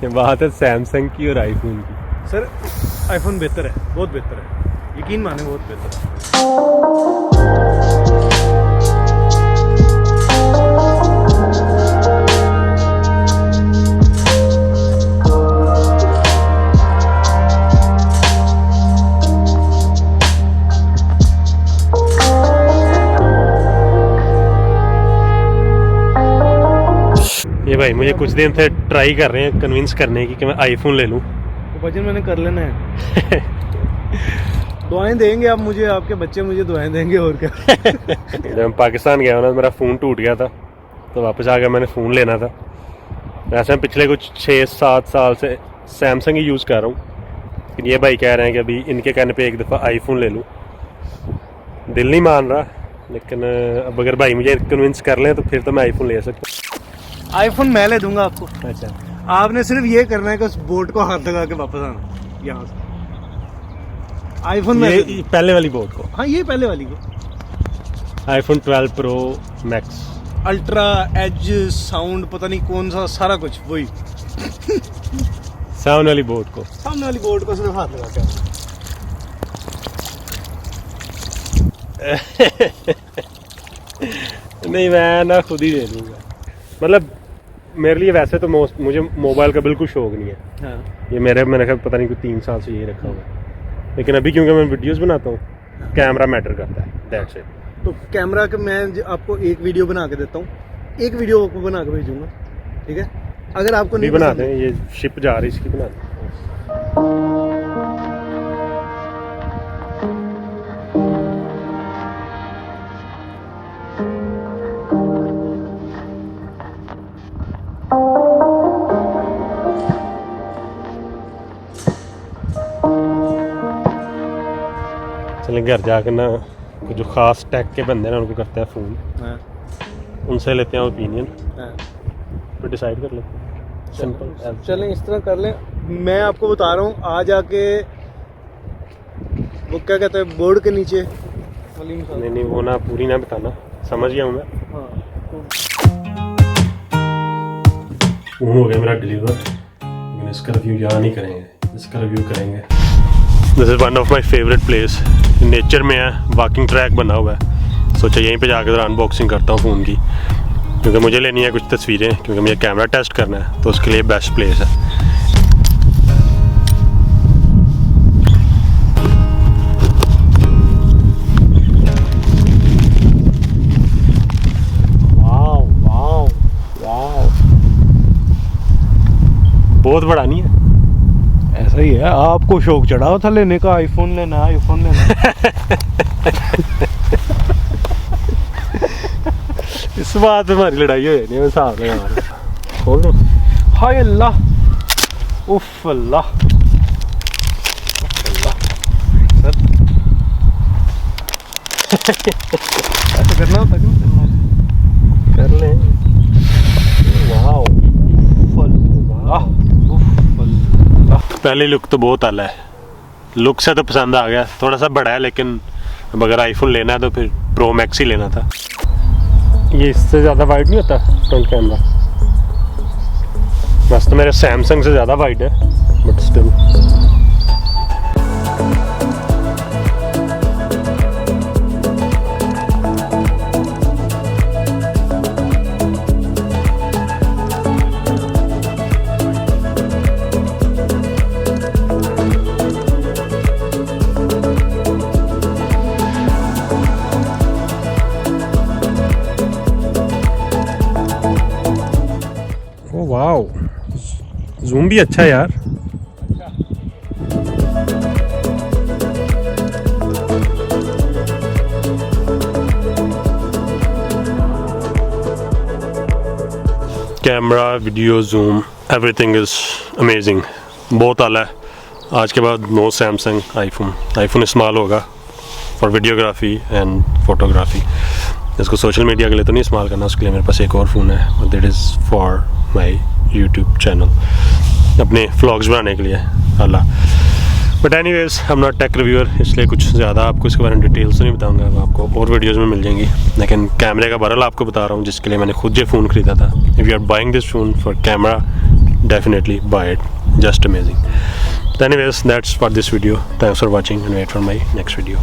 ये बात है सैमसंग की और आईफोन की। सर आईफोन बेहतर है, बहुत बेहतर है, यकीन माने बहुत बेहतर है। ये भाई मुझे कुछ दिन से ट्राई कर रहे हैं कन्विंस करने की कि मैं आईफोन ले लूं। तो वजन मैंने कर लेना है। दुआएं देंगे आप मुझे, आपके बच्चे मुझे दुआएं देंगे, और क्या। जब मैं पाकिस्तान गया ना मेरा फ़ोन टूट गया था, तो वापस आकर मैंने फ़ोन लेना था। वैसे मैं पिछले कुछ 6-7 साल से सैमसंग ही यूज़ कर रहा हूँ, लेकिन ये भाई कह रहे हैं कि अभी इनके कहने पे एक दफ़ा आईफोन ले लूँ। दिल नहीं मान रहा, लेकिन अब अगर भाई मुझे कन्विंस कर लें तो फिर तो मैं आईफोन ले सकता हूँ। आईफोन मैं ले दूंगा आपको। अच्छा, आपने सिर्फ ये करना है कि उस बोर्ड को हाथ लगा के वापस आना यहाँ से। आईफोन में ये पहले वाली बोर्ड को, हाँ ये पहले वाली को, iPhone 12 pro max ultra edge sound पता नहीं कौन सा, सारा कुछ वही। साउंड वाली बोर्ड को, सामने वाली बोर्ड को सिर्फ हाथ लगा के आना। नहीं मैं ना खुद ही ले लूँगा। मतलब मेरे लिए वैसे तो मुझे मोबाइल का बिल्कुल शौक नहीं है। हाँ। ये मैंने कहा पता नहीं कोई 3 साल से यही रखा हुआ है, लेकिन अभी क्योंकि मैं वीडियोस बनाता हूँ, कैमरा मैटर करता है, दैट्स इट। तो कैमरा का मैं आपको एक वीडियो बना के देता हूँ, एक वीडियो आपको बना के भेजूंगा, ठीक है। अगर आपको नहीं बनाते हैं, ये शिप जा रही इसकी बनाते हैं। चले घर जाकर ना जो ख़ास टैग के बंदे हैं उनको करते हैं फ़ोन। हाँ। उनसे लेते हैं ओपिनियन, हाँ। फिर डिसाइड कर लेते हैं। सिंपल। चलें इस तरह कर लें। मैं आपको बता रहा हूँ, आ जाके वो क्या कहते हैं बोर्ड के नीचे वाली मिसाल। नहीं वो ना पूरी ना बताना, समझ गया हूँ मैं। हाँ। फ़ोन हो गया मेरा डिलीवर, लेकिन इसका रिव्यू यहाँ नहीं करेंगे, इसका रिव्यू करेंगे। This is one of my favourite place, nature में है, वॉकिंग ट्रैक बना हुआ है। सोचा यहीं पे जाकर अनबॉक्सिंग करता हूँ फ़ोन की, क्योंकि मुझे लेनी है कुछ तस्वीरें, क्योंकि मुझे कैमरा टेस्ट करना है, तो उसके लिए बेस्ट प्लेस है। वाओ वाओ वाओ, बहुत बड़ा नहीं है। ऐसा ही है, आपको शौक चढ़ा था लेने का, आईफोन लेना, आईफोन लेना। इस बात पे हमारी लड़ाई हो जानी है, हिसाब लगा। खोल दो। हाय अल्लाह, उफ अल्लाह, सर ऐसा करना होता क्यों? कर ले। वाओ, पहली लुक तो बहुत आला है, लुक से तो पसंद आ गया। थोड़ा सा बड़ा है, लेकिन अब अगर आईफोन लेना है तो फिर प्रो मैक्स ही लेना था। ये इससे ज़्यादा वाइड नहीं होता फ्रंट कैमरा, बस तो मेरे सैमसंग से ज़्यादा वाइड है, बट स्टिल। वाओ, जूम भी अच्छा है यार। Camera, video, zoom, everything is amazing, बहुत आला है। आज के बाद नो सैमसंग, आईफोन इस्तेमाल होगा फॉर वीडियोग्राफी एंड फोटोग्राफी। इसको सोशल मीडिया के लिए तो नहीं इस्तेमाल करना, उसके लिए मेरे पास एक और फ़ोन है, और that is for my YouTube channel, अपने व्लॉग्स बनाने के लिए। Allah, but anyways I am not tech reviewer, इसलिए कुछ ज़्यादा आपको इसके बारे में डिटेल्स नहीं बताऊंगा, आपको और वीडियोस में मिल जाएंगी। लेकिन कैमरे का बहरहाल आपको बता रहा हूँ, जिसके लिए मैंने खुद ये फ़ोन ख़रीदा था। If you are buying this phone for camera, definitely buy it. Just amazing. So anyways, that's for this video. Thanks for watching and wait for my next video.